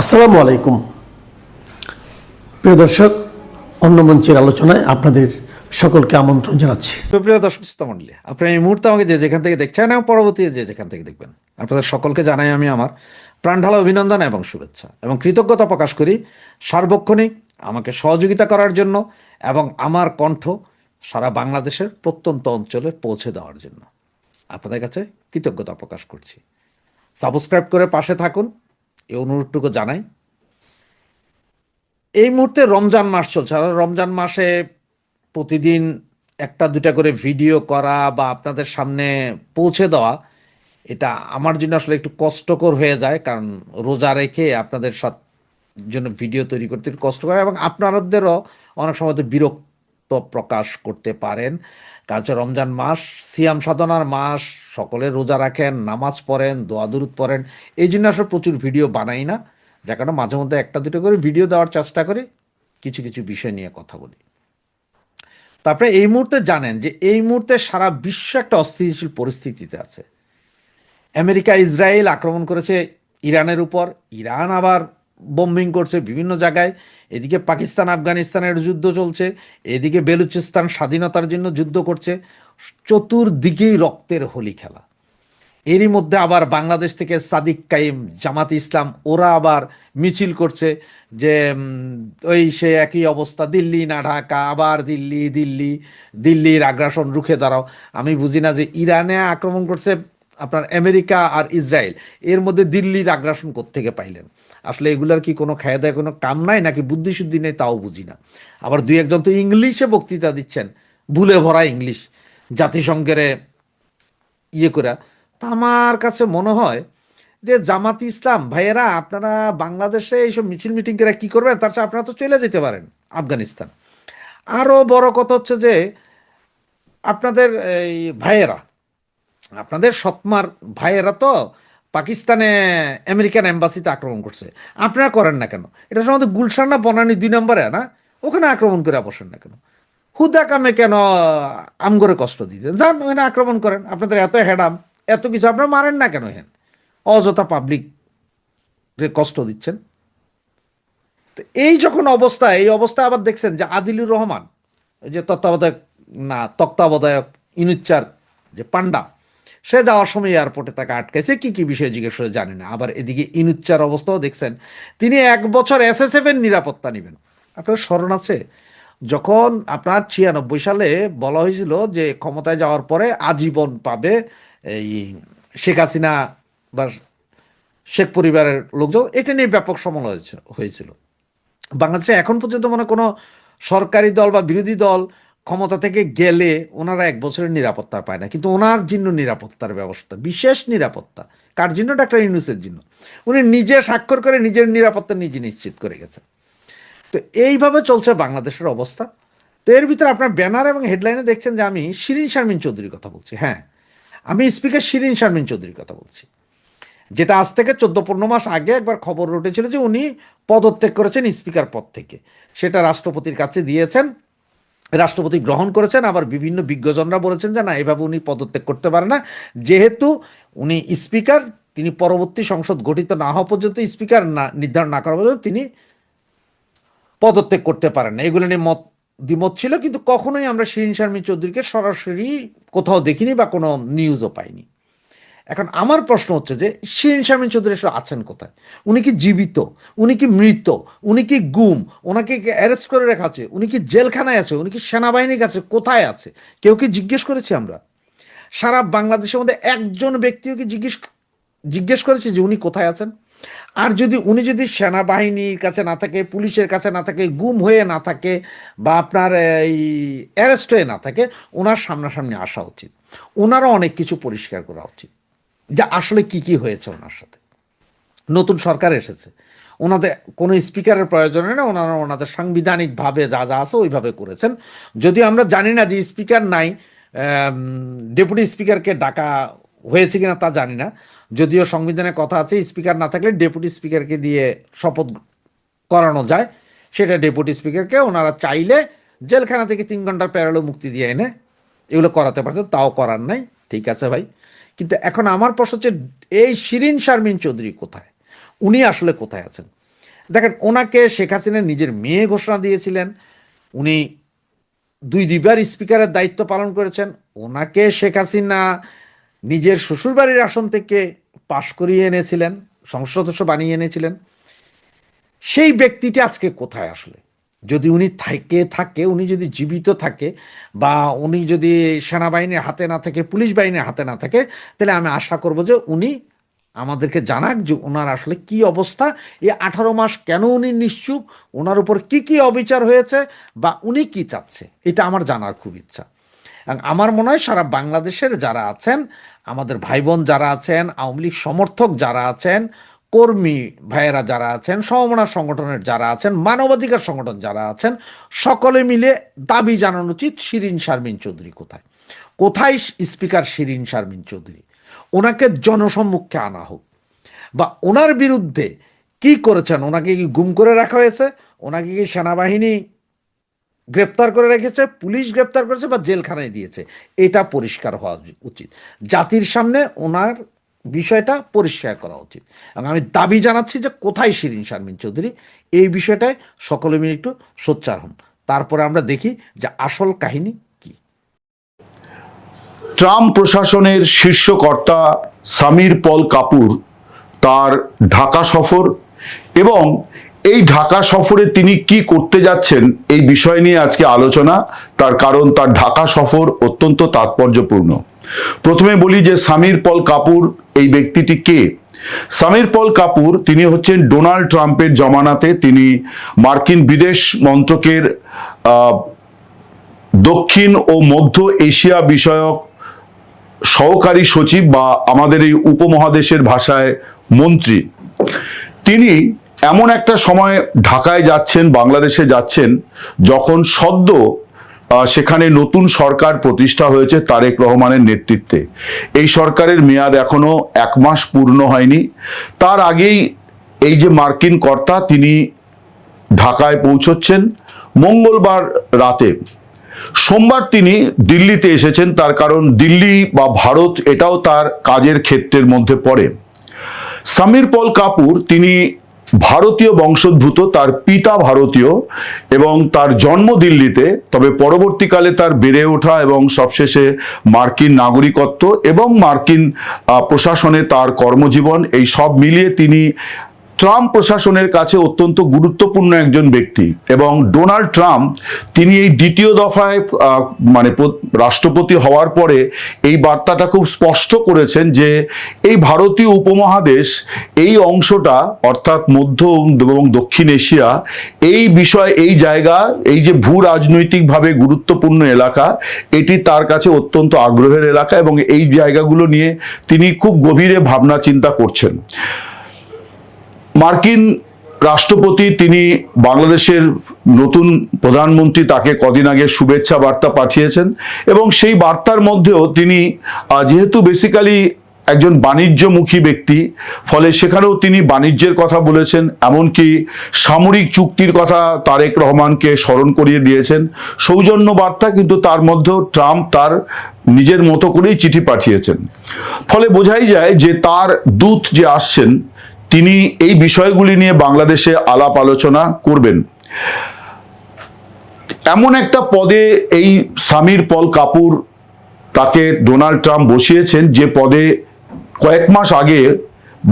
আসসালামু আলাইকুম প্রিয় দর্শক, অন্য মঞ্চের আলোচনায় আপনাদের সকলকে আমন্ত্রণ জানাচ্ছি। প্রিয় দর্শক শ্রোতা মণ্ডলী, আপনারা এই মুহূর্তে আমাকে যে যেখান থেকে দেখছেন এবং পরবর্তী যে যেখান থেকে দেখবেন, আপনাদের সকলকে জানাই আমি আমার প্রাণঢালা অভিনন্দন এবং শুভেচ্ছা এবং কৃতজ্ঞতা প্রকাশ করি সার্বক্ষণিক আমাকে সহযোগিতা করার জন্য এবং আমার কণ্ঠ সারা বাংলাদেশের প্রত্যন্ত অঞ্চলে পৌঁছে দেওয়ার জন্য আপনাদের কাছে কৃতজ্ঞতা প্রকাশ করছি। সাবস্ক্রাইব করে পাশে থাকুন, এই অনুরোধটুকু জানাই। এই মুহূর্তে রমজান মাস চলছে, আর রমজান মাসে প্রতিদিন একটা দুটা করে ভিডিও করা বা আপনাদের সামনে পৌঁছে দেওয়া, এটা আমার জন্য আসলে একটু কষ্টকর হয়ে যায়, কারণ রোজা রেখে আপনাদের জন্য ভিডিও তৈরি করতে একটু কষ্ট করে এবং আপনাদেরও অনেক সময় তো বিরক্ত প্রকাশ করতে পারেন। কারণ হচ্ছে রমজান মাস সিয়াম সাধনার মাস, সকলে রোজা রাখেন, নামাজ পড়েন, দোয়া দুরূদ পড়েন, এই জন্য আসলে প্রচুর ভিডিও বানাই না, যার কারণে মাঝে মধ্যে একটা দুটো করে ভিডিও দেওয়ার চেষ্টা করি, কিছু কিছু বিষয় নিয়ে কথা বলি। তারপরে এই মুহূর্তে জানেন যে এই মুহূর্তে সারা বিশ্ব একটা অস্থিতিশীল পরিস্থিতিতে আছে। আমেরিকা ইসরায়েল আক্রমণ করেছে ইরানের উপর, ইরান আবার বোম্বিং করছে বিভিন্ন জায়গায়, এদিকে পাকিস্তান আফগানিস্তানের যুদ্ধ চলছে, এদিকে বেলুচিস্তান স্বাধীনতার জন্য যুদ্ধ করছে, চতুর্দিকেই রক্তের হোলি খেলা। এরই মধ্যে আবার বাংলাদেশ থেকে সাদিক কাইম, জামাত ইসলাম, ওরা আবার মিছিল করছে যে ওই সে একই অবস্থা, দিল্লি না ঢাকা, আবার দিল্লি দিল্লি, দিল্লির আগ্রাসন রুখে দাঁড়াও। আমি বুঝি না যে ইরানে আক্রমণ করছে আপনার আমেরিকা আর ইসরায়েল, এর মধ্যে দিল্লির আগ্রাসন কোত্থেকে পাইলেন? আসলে এগুলার কি কোনো খায় দায় কোনো কাম নাই নাকি বুদ্ধিশুদ্ধি নেই, তাও বুঝি না। আবার দুই একজন তো ইংলিশে বক্তৃতা দিচ্ছেন, ভুলে ভরা ইংলিশ, জাতিসংঘের ইয়ে করে। তা আমার কাছে মনে হয় যে জামাত ইসলাম ভাইয়েরা, আপনারা বাংলাদেশে এইসব মিছিল মিটিং করে কী করবেন? তার চেয়ে আপনারা তো চলে যেতে পারেন আফগানিস্তান। আরও বড় কথা হচ্ছে যে আপনাদের এই ভাইয়েরা, আপনাদের সৎমার ভাইয়েরা তো পাকিস্তানে আমেরিকান এম্বাসিতে আক্রমণ করছে, আপনারা করেন না কেন? এটা সম্বন্ধে গুলশান না বনানী 2 নম্বরে না, ওখানে আক্রমণ করে বসেন না কেন? হুদা কামে কেন আমগরে কষ্ট দিতে যান? ওখানে আক্রমণ করেন, আপনাদের এত হেডাম এত কিছু, আপনারা মারেন না কেন? হেন অযথা পাবলিক কষ্ট দিচ্ছেন। তো এই যখন অবস্থা, এই অবস্থা আবার দেখছেন যে আদিলুর রহমান, ওই যে তত্ত্বাবধায়ক ইনুচ্চার যে পান্ডা, সে যাওয়ার সময় এয়ারপোর্টে তাকে আটকাইছে, কি কি বিষয়ে জিজ্ঞেস করে জানি না। আবার এদিকে ইনুচ্চার অবস্থাও দেখছেন, তিনি 1 বছর SSF এর নিরাপত্তা নেবেন। আপনার স্মরণ আছে যখন আপনার 96 সালে বলা হয়েছিল যে ক্ষমতায় যাওয়ার পরে আজীবন পাবে এই শেখ হাসিনা বা শেখ পরিবারের লোকজন, এটা নিয়ে ব্যাপক সমালোচনা হয়েছিল। বাংলাদেশে এখন পর্যন্ত মানে কোনো সরকারি দল বা বিরোধী দল ক্ষমতা থেকে গেলে ওনারা 1 বছরের নিরাপত্তা পায় না, কিন্তু ওনার জন্য নিরাপত্তার ব্যবস্থা, বিশেষ নিরাপত্তা। কার জন্য? ডাক্তার ইউনূসের জন্য। উনি নিজে স্বাক্ষর করে নিজের নিরাপত্তা নিজে নিশ্চিত করে গেছেন। তো এইভাবে চলছে বাংলাদেশের অবস্থা। তো এর ভিতরে আপনার ব্যানার এবং হেডলাইনে দেখছেন যে আমি শিরীন শারমিন চৌধুরীর কথা বলছি। হ্যাঁ, আমি স্পিকার শিরীন শারমিন চৌধুরীর কথা বলছি, যেটা আজ থেকে 14-15 মাস আগে একবার খবর উঠেছিল যে উনি পদত্যাগ করেছেন স্পিকার পদ থেকে। সেটা রাষ্ট্রপতির কাছে দিয়েছেন, রাষ্ট্রপতি গ্রহণ করেছেন। আবার বিভিন্ন বিজ্ঞজনরা বলেছেন যে না, এভাবে উনি পদত্যাগ করতে পারে না, যেহেতু উনি স্পিকার, তিনি পরবর্তী সংসদ গঠিত না হওয়া পর্যন্ত, স্পিকার না নির্ধারণ না করা পর্যন্ত তিনি পদত্যাগ করতে পারেন না। এগুলো নিয়ে দ্বিমত ছিল, কিন্তু কখনোই আমরা শিরীন শারমিন চৌধুরীকে সরাসরি কোথাও দেখিনি বা কোনো নিউজও পাইনি। এখন আমার প্রশ্ন হচ্ছে যে শিরীন শারমিন চৌধুরী আসলে আছেন কোথায়? উনি কি জীবিত? উনি কি মৃত? উনি কি গুম? ওনাকে অ্যারেস্ট করে রাখা আছে? উনি কি জেলখানায় আছে? উনি কি সেনাবাহিনীর কাছে কোথায় আছে? কেউ কি জিজ্ঞেস করেছি আমরা? সারা বাংলাদেশের মধ্যে একজন ব্যক্তিও কি জিজ্ঞেস করেছে যে উনি কোথায় আছেন? আর উনি যদি সেনাবাহিনীর কাছে না থাকে, পুলিশের কাছে না থাকে, গুম হয়ে না থাকে, বা আপনার এই অ্যারেস্ট হয়ে না থাকে, ওনার সামনাসামনি আসা উচিত। ওনারও অনেক কিছু পরিষ্কার করা উচিত যে আসলে কি কি হয়েছে ওনার সাথে। নতুন সরকার এসেছে, ওনাদের কোনো স্পিকারের প্রয়োজন নেই, ওনারা ওনাদের সাংবিধানিকভাবে যা যা আছে ওইভাবে করেছেন। যদিও আমরা জানি না যে স্পিকার নাই, ডেপুটি স্পিকারকে ডাকা হয়েছে কিনা তা জানি না। যদিও সংবিধানের কথা আছে স্পিকার না থাকলে ডেপুটি স্পিকারকে দিয়ে শপথ করানো যায়, সেটা ডেপুটি স্পিকারকে ওনারা চাইলে জেলখানা থেকে 3 ঘন্টার প্যারোলে মুক্তি দিয়ে এনে এগুলো করাতে পারতেন, তাও করার নাই। ঠিক আছে ভাই, কিন্তু এখন আমার প্রশ্ন হচ্ছে এই শিরীন শারমিন চৌধুরী কোথায়? উনি আসলে কোথায় আছেন? দেখেন, ওনাকে শেখ হাসিনা নিজের মেয়ে ঘোষণা দিয়েছিলেন, উনি দুইবার স্পিকারের দায়িত্ব পালন করেছেন, ওনাকে শেখ হাসিনা নিজের শ্বশুরবাড়ির আসন থেকে পাশ করিয়ে এনেছিলেন, সংসদ সদস্য বানিয়ে এনেছিলেন। সেই ব্যক্তিটি আজকে কোথায় আসলে? যদি উনি থাকে, উনি যদি জীবিত থাকে, বা উনি যদি সেনাবাহিনীর হাতে না থাকে, পুলিশ বাহিনীর হাতে না থাকে, তাহলে আমি আশা করব যে উনি আমাদেরকে জানাক যে ওনার আসলে কি অবস্থা, এই 18 মাস কেন উনি নিশ্চুপ, ওনার উপর কি কি অবিচার হয়েছে, বা উনি কি চাচ্ছে, এটা আমার জানার খুব ইচ্ছা। এবং আমার মনে হয় সারা বাংলাদেশের যারা আছেন, আমাদের ভাই বোন যারা আছেন, আওয়ামী লীগ সমর্থক যারা আছেন, কর্মী ভাইয়েরা যারা আছেন, সমমনা সংগঠনের যারা আছেন, মানবাধিকার সংগঠন যারা আছেন, সকলে মিলে দাবি জানানো উচিত শিরীন শারমিন চৌধুরী কোথায়। কোথায় স্পিকার শিরীন শারমিন চৌধুরী? ওনাকে জনসম্মুখে আনা হোক, বা ওনার বিরুদ্ধে কি করেছেন, ওনাকে কি গুম করে রাখা হয়েছে, ওনাকে কি সেনাবাহিনী গ্রেপ্তার করে রেখেছে, পুলিশ গ্রেপ্তার করেছে, বা জেলখানায় দিয়েছে, এটা পরিষ্কার হওয়া উচিত। জাতির সামনে ওনার বিষয়টা পরিষ্কার করা উচিত। এবং আমি দাবি জানাচ্ছি যে কোথায় শিরীন শারমিন চৌধুরী, এই বিষয়টায় সকলে মিলে একটু সোচ্চার হন, তারপরে আমরা দেখি যে আসল কাহিনী কি। ট্রাম্প প্রশাসনের শীর্ষকর্তা সামির পল কাপুর তার ঢাকা সফর এবং এই ঢাকা সফরে তিনি কি করতে যাচ্ছেন এই বিষয় নিয়ে আজকে আলোচনা। তার কারণ তার ঢাকা সফর অত্যন্ত তাৎপর্যপূর্ণ। প্রথমে বলি যে সামির পল কাপুর এই ব্যক্তিটি কে। সামির পল কাপুর তিনি হচ্ছেন ডোনাল্ড ট্রাম্পের জমানাতে তিনি মার্কিন বিদেশ মন্ত্রকের দক্ষিণ ও মধ্য এশিয়া বিষয়ক সহকারী সচিব, বা আমাদের এই উপমহাদেশের ভাষায় মন্ত্রী। তিনি এমন একটা সময় ঢাকায় যাচ্ছেন, বাংলাদেশে যাচ্ছেন, যখন সদ্য সেখানে নতুন সরকার প্রতিষ্ঠা হয়েছে তারেক রহমানের নেতৃত্বে। এই সরকারের মেয়াদ এখনো 1 মাস পূর্ণ হয়নি। তার আগেই এই যে মার্কিন কর্তা তিনি ঢাকায় পৌঁছচ্ছেন মঙ্গলবার রাতে। সোমবার তিনি দিল্লিতে এসেছেন, তার কারণ দিল্লি বা ভারত এটাও তার কাজের ক্ষেত্রের মধ্যে পড়ে। সামির পল কাপুর তিনি ভারতীয় বংশোদ্ভূত, তার পিতা ভারতীয় এবং তার জন্ম দিল্লিতে, তবে পরবর্তীকালে তার বেড়ে ওঠা এবং সবশেষে মার্কিন নাগরিকত্ব এবং মার্কিন প্রশাসনে তার কর্মজীবন, এই সব মিলিয়ে তিনি ট্রাম্প প্রশাসনের কাছে অত্যন্ত গুরুত্বপূর্ণ একজন ব্যক্তি। এবং ডোনাল্ড ট্রাম্প তিনি এই দ্বিতীয় দফায় মানে রাষ্ট্রপতি হওয়ার পরে এই বার্তাটা খুব স্পষ্ট করেছেন যে এই ভারতীয় উপমহাদেশ, এই অংশটা অর্থাৎ মধ্য এবং দক্ষিণ এশিয়া, এই বিষয়, এই জায়গা, এই যে ভূ রাজনৈতিকভাবে গুরুত্বপূর্ণ এলাকা, এটি তার কাছে অত্যন্ত আগ্রহের এলাকা এবং এই জায়গাগুলো নিয়ে তিনি খুব গভীরে ভাবনা চিন্তা করছেন। মার্কিন রাষ্ট্রপতি তিনি বাংলাদেশের নতুন প্রধানমন্ত্রী, তাকে কদিন আগে শুভেচ্ছা বার্তা পাঠিয়েছেন এবং সেই বার্তার মধ্যেও তিনি যেহেতু বেসিক্যালি একজন বাণিজ্যমুখী ব্যক্তি, ফলে সেখানেও তিনি বাণিজ্যের কথা বলেছেন, এমনকি সামরিক চুক্তির কথা তারেক রহমানকে স্মরণ করিয়ে দিয়েছেন। সৌজন্য বার্তা, কিন্তু তার মধ্যেও ট্রাম্প তার নিজের মতো করেই চিঠি পাঠিয়েছেন। ফলে বোঝাই যায় যে তার দূত যে আসছেন তিনি এই বিষয়গুলি নিয়ে বাংলাদেশে আলাপ আলোচনা করবেন। এমন একটা পদে এই সামির পল কাপুর, তাকে ডোনাল্ড ট্রাম্প বসিয়েছেন যে পদে কয়েক মাস আগে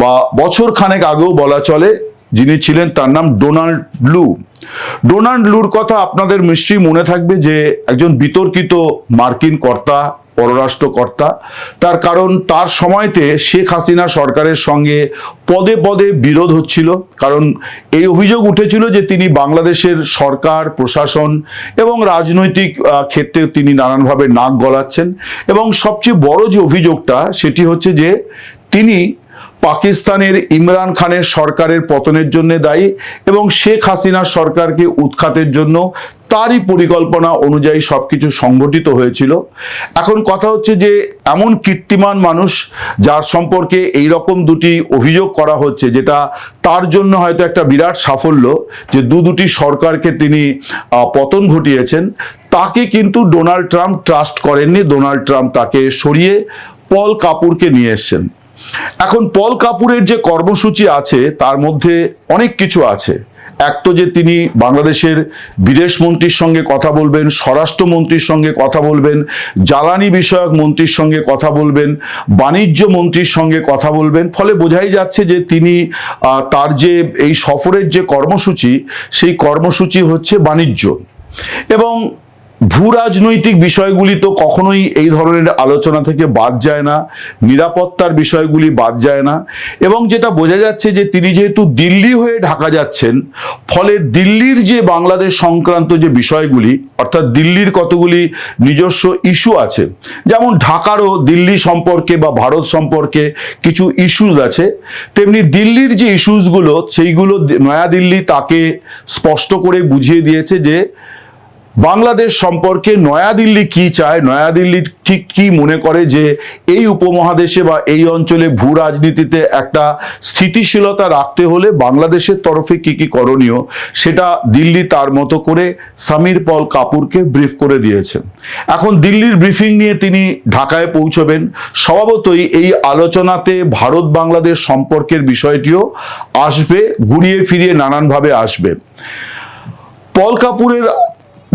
বা বছর খানেক আগেও বলা চলে যিনি ছিলেন তার নাম ডোনাল্ড লু। ডোনাল্ড লুর কথা আপনাদের নিশ্চয়ই মনে থাকবে যে একজন বিতর্কিত মার্কিন কর্তা, পররাষ্ট্রকর্তা। তার কারণ তার সময়তে শেখ হাসিনা সরকারের সঙ্গে পদে পদে বিরোধ হচ্ছিল, কারণ এই অভিযোগ উঠেছিল যে তিনি বাংলাদেশের সরকার, প্রশাসন এবং রাজনৈতিক ক্ষেত্রে তিনি নানানভাবে নাক গলাচ্ছেন। এবং সবচেয়ে বড় যে অভিযোগটা সেটি হচ্ছে যে তিনি পাকিস্তানের ইমরান খানের সরকারের পতনের জন্য দায়ী এবং শেখ হাসিনার সরকারকে উৎখাতের জন্য তারই পরিকল্পনা অনুযায়ী সবকিছু সংগঠিত হয়েছিল। এখন কথা হচ্ছে যে এমন কীর্তিমান মানুষ যার সম্পর্কে এই রকম দুটি অভিযোগ করা হচ্ছে, যেটা তার জন্য হয়তো একটা বিরাট সাফল্য যে দুটি সরকারকে তিনি পতন ঘটিয়েছেন, তাকে কিন্তু ডোনাল্ড ট্রাম্প ট্রাস্ট করেননি। ডোনাল্ড ট্রাম্প তাকে সরিয়ে পল কাপুরকে নিয়ে এসছেন। এখন পল কাপুরের যে কর্মসূচি আছে তার মধ্যে অনেক কিছু আছে। এক তো যে তিনি বাংলাদেশের বিদেশ মন্ত্রীর সঙ্গে কথা বলবেন, স্বরাষ্ট্রমন্ত্রীর সঙ্গে কথা বলবেন, জ্বালানি বিষয়ক মন্ত্রীর সঙ্গে কথা বলবেন, বাণিজ্য মন্ত্রীর সঙ্গে কথা বলবেন। ফলে বোঝাই যাচ্ছে যে তিনি তার যে এই সফরের যে কর্মসূচি, সেই কর্মসূচি হচ্ছে বাণিজ্য। এবং ভূ রাজনৈতিক বিষয়গুলি তো কখনোই এই ধরনের আলোচনা থেকে বাদ যায় না, নিরাপত্তার বিষয়গুলি বাদ যায় না। এবং যেটা বোঝা যাচ্ছে যে তিনি যেহেতু দিল্লি হয়ে ঢাকা যাচ্ছেন, ফলে দিল্লির যে বাংলাদেশ সংক্রান্ত যে বিষয়গুলি, অর্থাৎ দিল্লির কতগুলি নিজস্ব ইস্যু আছে, যেমন ঢাকারও দিল্লি সম্পর্কে বা ভারত সম্পর্কে কিছু ইস্যুস আছে, তেমনি দিল্লির যে ইস্যুসগুলো সেইগুলো নয়াদিল্লি তাকে স্পষ্ট করে বুঝিয়ে দিয়েছে যে বাংলাদেশ সম্পর্কে নয়াদিল্লি কি চায়, নয়াদিল্লি ঠিক কি মনে করে যে এই উপমহাদেশে বা এই অঞ্চলে ভূ রাজনীতিতে একটা স্থিতিশীলতা রাখতে হলে বাংলাদেশের তরফে কি কি করণীয়, সেটা দিল্লি তার মতো করে সমীর পল কাপুরকে ব্রিফ করে দিয়েছে। এখন দিল্লির ব্রিফিং নিয়ে তিনি ঢাকায় পৌঁছবেন। স্বভাবতই এই আলোচনাতে ভারত বাংলাদেশ সম্পর্কের বিষয়টিও আসবে, ঘুরিয়ে ফিরিয়ে নানানভাবে আসবে। পল কাপুরের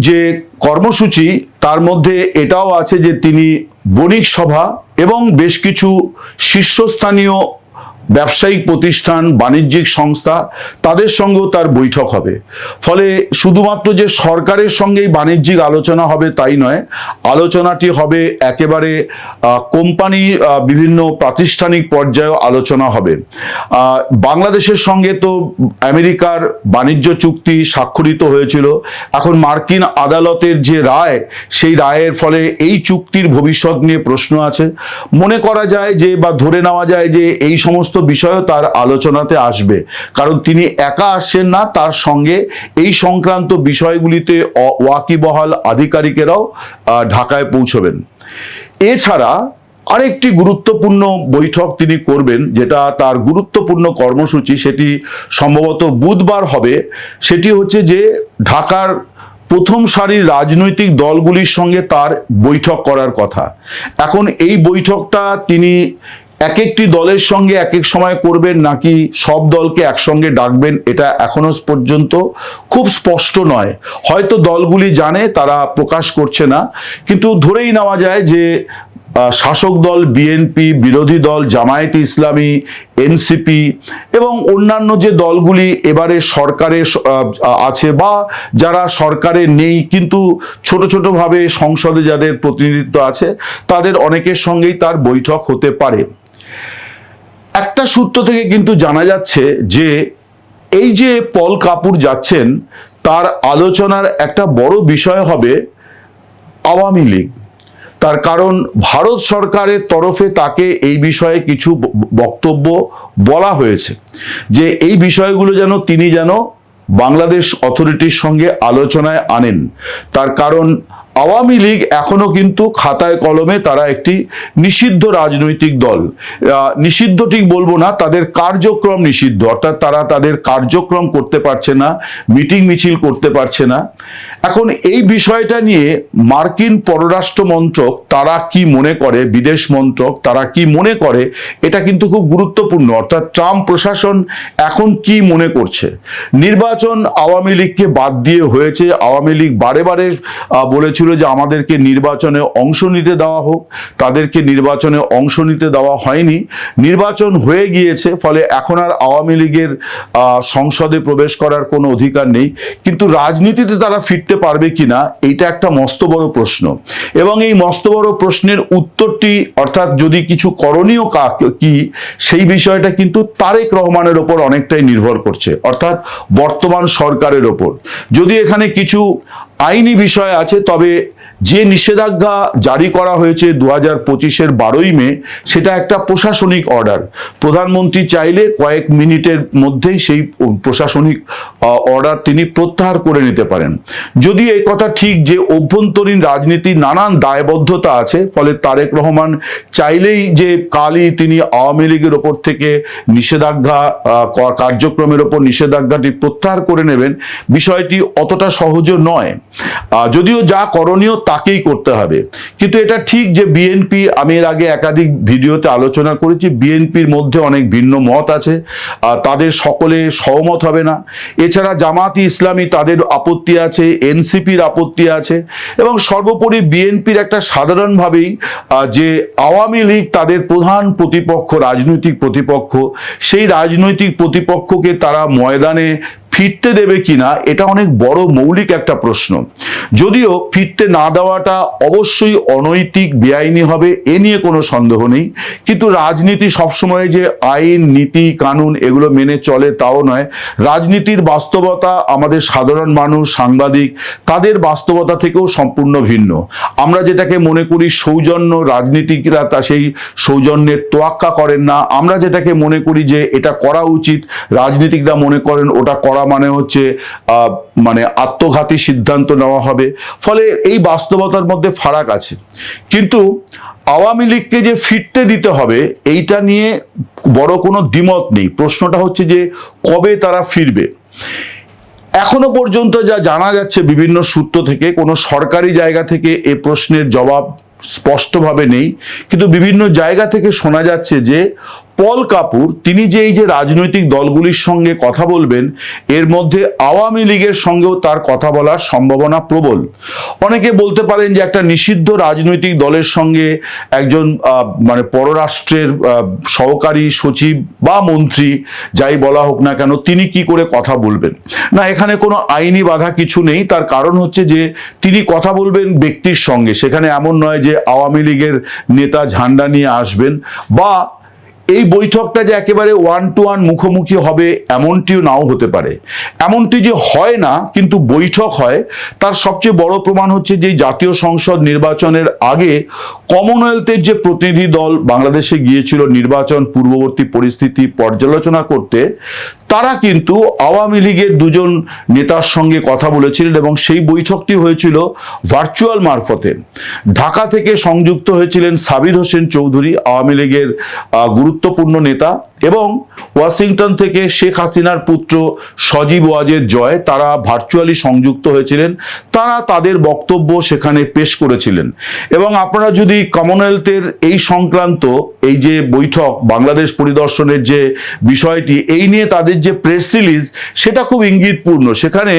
যে কর্মসূচি তার মধ্যে এটাও আছে যে তিনি বণিক সভা এবং বেশ কিছু শীর্ষস্থানীয় ব্যবসায়িক প্রতিষ্ঠান, বাণিজ্যিক সংস্থা, তাদের সঙ্গেও তার বৈঠক হবে। ফলে শুধুমাত্র যে সরকারের সঙ্গেই বাণিজ্যিক আলোচনা হবে তাই নয়, আলোচনাটি হবে একেবারে কোম্পানি, বিভিন্ন প্রাতিষ্ঠানিক পর্যায়েও আলোচনা হবে। বাংলাদেশের সঙ্গে তো আমেরিকার বাণিজ্য চুক্তি স্বাক্ষরিত হয়েছিল। এখন মার্কিন আদালতের যে রায়, সেই রায়ের ফলে এই চুক্তির ভবিষ্যৎ নিয়ে প্রশ্ন আছে। মনে করা যায় যে বা ধরে নেওয়া যায় যে এই সমস্ত বিষয়ও তার আলোচনাতে আসবে, কারণ তিনি একা আসছেন না, তার সঙ্গে এই সংক্রান্ত বিষয়গুলিতে ওয়াকিবহাল আধিকারিকেরাও ঢাকায় পৌঁছবেন। এছাড়া আরেকটি গুরুত্বপূর্ণ বৈঠক তিনি করবেন, যেটা তার গুরুত্বপূর্ণ কর্মসূচি, সেটি সম্ভবত বুধবার হবে। সেটি হচ্ছে যে ঢাকার প্রথম সারির রাজনৈতিক দলগুলির সঙ্গে তার বৈঠক করার কথা। এখন এই বৈঠকটা তিনি এক একটি দলের সঙ্গে এক এক সময় করবেন নাকি সব দলকে একসঙ্গে ডাকবেন, এটা এখনো পর্যন্ত খুব স্পষ্ট নয়। হয়তো দলগুলি জানে, তারা প্রকাশ করছে না, কিন্তু ধরেই নেওয়া যায় যে শাসক দল বিএনপি, বিরোধী দল জামায়াতে ইসলামী, এনসিপি এবং অন্যান্য যে দলগুলি এবারে সরকারে আছে বা যারা সরকারে নেই কিন্তু ছোট ছোটভাবে সংসদে যাদের প্রতিনিধিত্ব আছে, তাদের অনেকের সঙ্গেই তার বৈঠক হতে পারে। একটা সূত্র থেকে কিন্তু জানা যাচ্ছে যে এই যে পল কাপুর যাচ্ছেন, তার আলোচনার একটা বড় বিষয় হবে আওয়ামী লীগ। তার কারণ ভারত সরকারের তরফে তাকে এই বিষয়ে কিছু বক্তব্য বলা হয়েছে যে এই বিষয়গুলো যেন তিনি বাংলাদেশ অথরিটির সঙ্গে আলোচনায় আনেন। তার কারণ আওয়ামী লীগ এখনো কিন্তু খাতায় কলমে তারা একটি নিষিদ্ধ রাজনৈতিক দল। নিষিদ্ধ ঠিক বলবো না, তাদের কার্যক্রম নিষিদ্ধ, অর্থাৎ তারা তাদের কার্যক্রম করতে পারছে না, মিটিং মিছিল করতে পারছে না। এখন এই বিষয়টা নিয়ে মার্কিন পররাষ্ট্র মন্ত্রক তারা কি মনে করে, বিদেশ মন্ত্রক তারা কি মনে করে, এটা কিন্তু খুব গুরুত্বপূর্ণ। অর্থাৎ ট্রাম্প প্রশাসন এখন কি মনে করছে। নির্বাচন আওয়ামী লীগকে বাদ দিয়ে হয়েছে, আওয়ামী লীগ বারে বারে বলেছিল যে আমাদেরকে নির্বাচনে অংশ নিতে দেওয়া হোক, তাদেরকে নির্বাচনে অংশ নিতে দেওয়া হয়নি, নির্বাচন হয়ে গিয়েছে, ফলে এখন আর আওয়ামী লীগের সংসদে প্রবেশ করার কোনো অধিকার নেই। কিন্তু রাজনীতিতে তারা ফিরতে পারবে কিনা, এইটা একটা মস্ত বড় প্রশ্ন। এবং এই মস্ত বড় প্রশ্নের উত্তরটি, অর্থাৎ যদি কিছু করণীয় কি, সেই বিষয়টা কিন্তু তারেক রহমানের ওপর অনেকটাই নির্ভর করছে, অর্থাৎ বর্তমান সরকারের ওপর। যদি এখানে কিছু আইনি বিষয় আছে, তবে যে নিষেধাজ্ঞা জারি করা হয়েছে 2025-এর 12ই মে, সেটা একটা প্রশাসনিক অর্ডার। প্রধানমন্ত্রী চাইলে কয়েক মিনিটের মধ্যেই সেই প্রশাসনিক অর্ডার তিনি প্রত্যাহার করে নিতে পারেন। যদি এই কথা ঠিক যে অভ্যন্তরীণ রাজনীতির নানান দায়বদ্ধতা আছে, ফলে তারেক রহমান চাইলেই যে কালই তিনি আওয়ামী লীগের ওপর থেকে নিষেধাজ্ঞা, কার্যক্রমের ওপর নিষেধাজ্ঞাটি প্রত্যাহার করে নেবেন, বিষয়টি অতটা সহজ নয়। যদিও যা করণীয় তাকেই করতে হবে। কিন্তু এটা ঠিক যে বিএনপি, আমি এর আগে একাধিক ভিডিওতে আলোচনা করেছি, বিএনপির মধ্যে অনেক ভিন্ন মত আছে, তাদের সকলে সহমত হবে না। এছাড়া জামাতি ইসলামী তাদের আপত্তি আছে, এনসিপির আপত্তি আছে, এবং সর্বোপরি বিএনপির একটা সাধারণভাবেই যে আওয়ামী লীগ তাদের প্রধান প্রতিপক্ষ, রাজনৈতিক প্রতিপক্ষ, সেই রাজনৈতিক প্রতিপক্ষকে তারা ময়দানে ফিরতে দেবে কিনা, এটা অনেক বড় মৌলিক একটা প্রশ্ন। যদিও ফিরতে না দেওয়াটা অবশ্যই অনৈতিক, বেআইনি হবে, এ নিয়ে কোনো সন্দেহ নেই। কিন্তু রাজনীতি সবসময় যে আইন, নীতি, কানুন এগুলো মেনে চলে তাও নয়। রাজনীতির বাস্তবতা আমাদের সাধারণ মানুষ, সাংবাদিক, তাদের বাস্তবতা থেকেও সম্পূর্ণ ভিন্ন। আমরা যেটাকে মনে করি সৌজন্য, রাজনীতিকরা তা সেই সৌজন্যের তোয়াক্কা করেন না। আমরা যেটাকে মনে করি যে এটা করা উচিত, রাজনীতিকরা মনে করেন ওটা করা মানে হচ্ছে মানে আত্মঘাতী সিদ্ধান্ত নেওয়া হবে। ফলে এই বাস্তবতার মধ্যে ফারাক আছে। কিন্তু আওয়ামী লীগকে যে ফিরতে দিতে হবে এইটা নিয়ে বড় কোনো দ্বিমত নেই। প্রশ্নটা হচ্ছে যে কবে তারা ফিরবে। এখনো পর্যন্ত যা জানা যাচ্ছে বিভিন্ন সূত্র থেকে, কোনো সরকারি জায়গা থেকে এ প্রশ্নের জবাব স্পষ্টভাবে নেই, কিন্তু বিভিন্ন জায়গা থেকে শোনা যাচ্ছে যে পল কাপুর তিনি যে এই যে রাজনৈতিক দলগুলির সঙ্গে কথা বলবেন, এর মধ্যে আওয়ামী লীগের সঙ্গেও তার কথা বলার সম্ভাবনা প্রবল। অনেকে বলতে পারেন যে একটা নিষিদ্ধ রাজনৈতিক দলের সঙ্গে একজন মানে পররাষ্ট্রের সহকারী সচিব বা মন্ত্রী, যাই বলা হোক না কেন, তিনি কি করে কথা বলবেন। না, এখানে কোনো আইনি বাধা কিছু নেই। তার কারণ হচ্ছে যে তিনি কথা বলবেন ব্যক্তির সঙ্গে, সেখানে এমন নয় যে আওয়ামী লীগের নেতা ঝান্ডা নিয়ে আসবেন, বা এই বৈঠকটা যে একেবারে 1-to-1 মুখোমুখি হবে এমনটিও নাও হতে পারে। এমনটি যে হয় না কিন্তু বৈঠক হয়, তার সবচেয়ে বড় প্রমাণ হচ্ছে যে জাতীয় সংসদ নির্বাচনের আগে কমনওয়েলথের যে প্রতিনিধি দল বাংলাদেশে গিয়েছিল নির্বাচন পূর্ববর্তী পরিস্থিতি পর্যালোচনা করতে, তারা কিন্তু আওয়ামী লীগের দুজন নেতার সঙ্গে কথা বলেছিলেন, এবং সেই বৈঠকটি হয়েছিল ভার্চুয়াল মারফতে। ঢাকা থেকে সংযুক্ত হয়েছিলেন সাবির হোসেন চৌধুরী, আওয়ামী লীগের গুরুত্বপূর্ণ নেতা, এবং ওয়াশিংটন থেকে শেখ হাসিনার পুত্র সজীব ওয়াজেদ জয়, তারা ভার্চুয়ালি সংযুক্ত হয়েছিলেন। তারা তাদের বক্তব্য সেখানে পেশ করেছিলেন। এবং আপনারা যদি কমনওয়েলথের এই সংক্রান্ত এই যে বৈঠক, বাংলাদেশ পরিদর্শনের যে বিষয়টি, এই নিয়ে তাদের যে প্রেস রিলিজ, সেটা খুব ইঙ্গিতপূর্ণ। সেখানে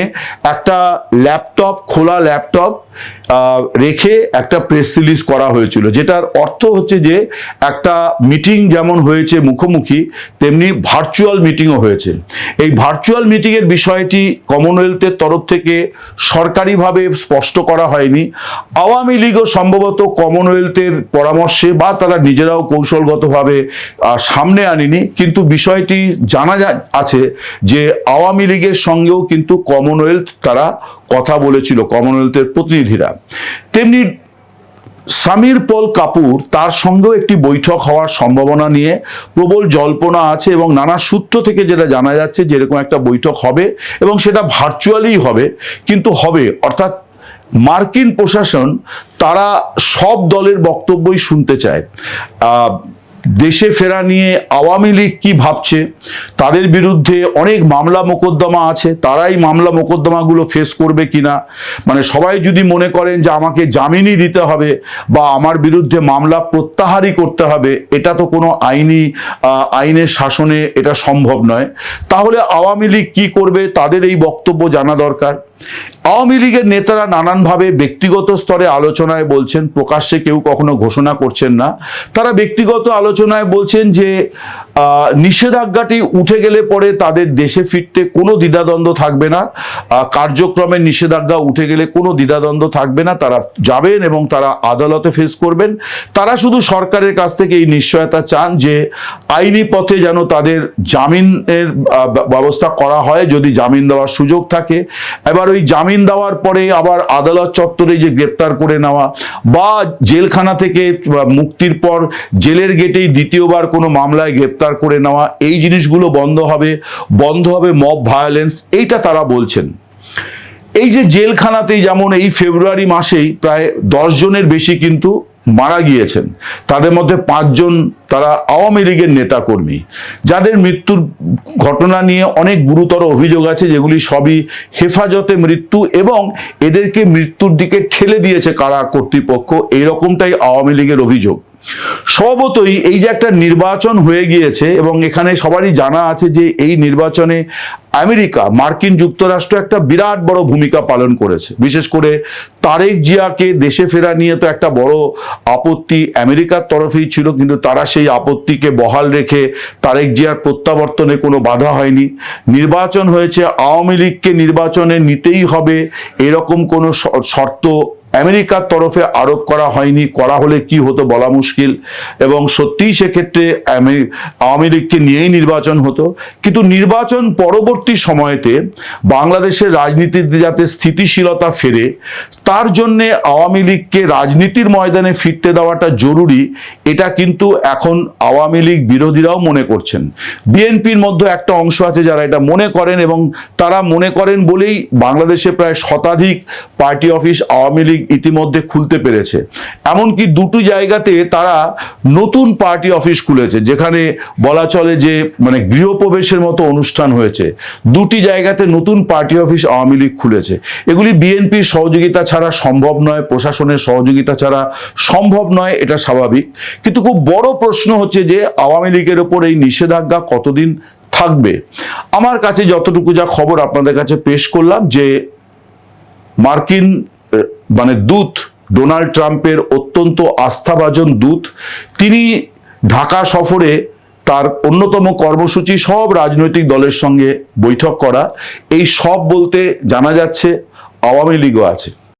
একটা ল্যাপটপ, খোলা ল্যাপটপ রেখে একটা প্রেস রিলিজ করা হয়েছিল, যেটার অর্থ হচ্ছে যে একটা মিটিং যেমন হয়েছে মুখোমুখি, তেমনি ভার্চুয়াল মিটিংও হয়েছে। এই ভার্চুয়াল মিটিংয়ের বিষয়টি কমনওয়েলথের তরফ থেকে সরকারিভাবে স্পষ্ট করা হয়নি। আওয়ামী লীগও সম্ভবত কমনওয়েলথের পরামর্শে বা তারা নিজেরাও কৌশলগতভাবে সামনে আনেনি, কিন্তু বিষয়টি জানা আছে যে আওয়ামী লীগের সঙ্গেও কিন্তু কমনওয়েলথ তারা কথা বলেছিল, কমনওয়েলথের প্রতিনিধিরা। তেমনি সামির পল কাপুর, তার সঙ্গেও একটি বৈঠক হওয়ার সম্ভাবনা নিয়ে প্রবল জল্পনা আছে, এবং নানা সূত্র থেকে যেটা জানা যাচ্ছে যে এরকম একটা বৈঠক হবে, এবং সেটা ভার্চুয়ালি হবে, কিন্তু হবে। অর্থাৎ মার্কিন প্রশাসন তারা সব দলের বক্তব্যই শুনতে চায়। দেশে ফেরা নিয়ে আওয়ামী লীগ কি ভাবছে, তাদের বিরুদ্ধে অনেক মামলা মোকদ্দমা আছে, তারাই মামলা মোকদ্দমাগুলো ফেস করবে কিনা, মানে সবাই যদি মনে করেন যে আমাকে জামিনই দিতে হবে বা আমার বিরুদ্ধে মামলা প্রত্যাহারই করতে হবে, এটা তো কোনো আইনের শাসনে এটা সম্ভব নয়। তাহলে আওয়ামী লীগ কি করবে, তাদের এই বক্তব্য জানা দরকার। আওয়ামী লীগের নেতারা নানানভাবে ব্যক্তিগত স্তরে আলোচনায় বলছেন, প্রকাশ্যে কেউ কখনো ঘোষণা করছেন না। তারা ব্যক্তিগত আলোচনায় বলছেন যে নিষেধাজ্ঞাটি উঠে গেলে পরে তাদের দেশে ফিরতে কোনো দ্বিধাদ্বন্দ্ব থাকবে না, কার্যক্রমের নিষেধাজ্ঞা উঠে গেলে কোনো দ্বিধাদ্বন্দ্ব থাকবে না, তারা যাবেন এবং তারা আদালতে ফেস করবেন। তারা শুধু সরকারের কাছ থেকে এই নিশ্চয়তা চান যে আইনি পথে যেন তাদের জামিনের ব্যবস্থা করা হয়, যদি জামিন দেওয়ার সুযোগ থাকে। এবার ওই জামিন দেওয়ার পরে আবার আদালত চত্বরে যে গ্রেপ্তার করে নেওয়া, বা জেলখানা থেকে মুক্তির পর জেলের গেটেই দ্বিতীয়বার কোনো মামলায় গ্রেপ্তার করে নেওয়া, এই জিনিসগুলো বন্ধ হবে মব ভায়োলেন্স, এইটা তারা বলছেন। এই যে জেলখানাতেই যেমন এই ফেব্রুয়ারি মাসেই প্রায় 10 জনের বেশি কিন্তু মারা গিয়েছেন। তাদের মধ্যে 5 জন তারা আওয়ামী লীগের নেতাকর্মী, যাদের মৃত্যুর ঘটনা নিয়ে অনেক গুরুতর অভিযোগ আছে, যেগুলি সবই হেফাজতে মৃত্যু এবং এদেরকে মৃত্যুর দিকে ঠেলে দিয়েছে কারা কর্তৃপক্ষ, এইরকমটাই আওয়ামী লীগের অভিযোগ। স্বভাবতই এই যে একটা নির্বাচন হয়ে গিয়েছে এবং এখানে সবারই জানা আছে যে এই নির্বাচনে আমেরিকা, মার্কিন যুক্তরাষ্ট্র একটা বিরাট বড় ভূমিকা পালন করেছে। বিশেষ করে তারেক জিয়াকে দেশে ফেরা নিয়ে তো একটা বড় আপত্তি আমেরিকার তরফেই ছিল, কিন্তু তারা সেই আপত্তিকে বহাল রেখে তারেক জিয়ার প্রত্যাবর্তনে কোনো বাধা হয়নি। নির্বাচন হয়েছে, আওয়ামী লীগকে নির্বাচনে নিতেই হবে এরকম কোনো শর্ত আমেরিকার তরফে আরোপ করা হয়নি। করা হলে কি হতো বলা মুশকিল, এবং সত্যিই সেক্ষেত্রে আওয়ামী লীগকে নিয়েই নির্বাচন হতো। কিন্তু নির্বাচন পরবর্তী সময়তে বাংলাদেশের রাজনীতিতে যাতে স্থিতিশীলতা ফেরে, তার জন্যে আওয়ামী লীগকে রাজনীতির ময়দানে ফিরতে দেওয়াটা জরুরি, এটা কিন্তু এখন আওয়ামী লীগ বিরোধীরাও মনে করছেন। বিএনপির মধ্যে একটা অংশ আছে যারা এটা মনে করেন, এবং তারা মনে করেন বলেই বাংলাদেশে প্রায় শতাধিক পার্টি অফিস আওয়ামী লীগ ইতিমধ্যে খুলতে পেরেছে। এমনকি 2টি জায়গাতে তারা নতুন পার্টি অফিস খুলেছে, যেখানে বলা চলে যে মানে গৃহপ্রবেশের মতো অনুষ্ঠান হয়েছে। 2টি জায়গাতে নতুন পার্টি অফিস আওয়ামী লীগ খুলেছে। এগুলি বিএনপির সহযোগিতা ছাড়া সম্ভব নয়, প্রশাসনের সহযোগিতা ছাড়া সম্ভব নয়, এটা স্বাভাবিক। কিন্তু খুব বড় প্রশ্ন হচ্ছে যে আওয়ামী লীগের ওপর এই নিষেধাজ্ঞা কতদিন থাকবে। আমার কাছে যতটুকু যা খবর আপনাদের কাছে পেশ করলাম, যে মার্কিন মানে দূত, ডোনাল্ড ট্রাম্পের অত্যন্ত আস্থাভাজন দূত, তিনি ঢাকা সফরে তার অন্যতম কর্মসূচি সব রাজনৈতিক দলের সঙ্গে বৈঠক করা। এই সব বলতে জানা যাচ্ছে আওয়ামী লীগও আছে।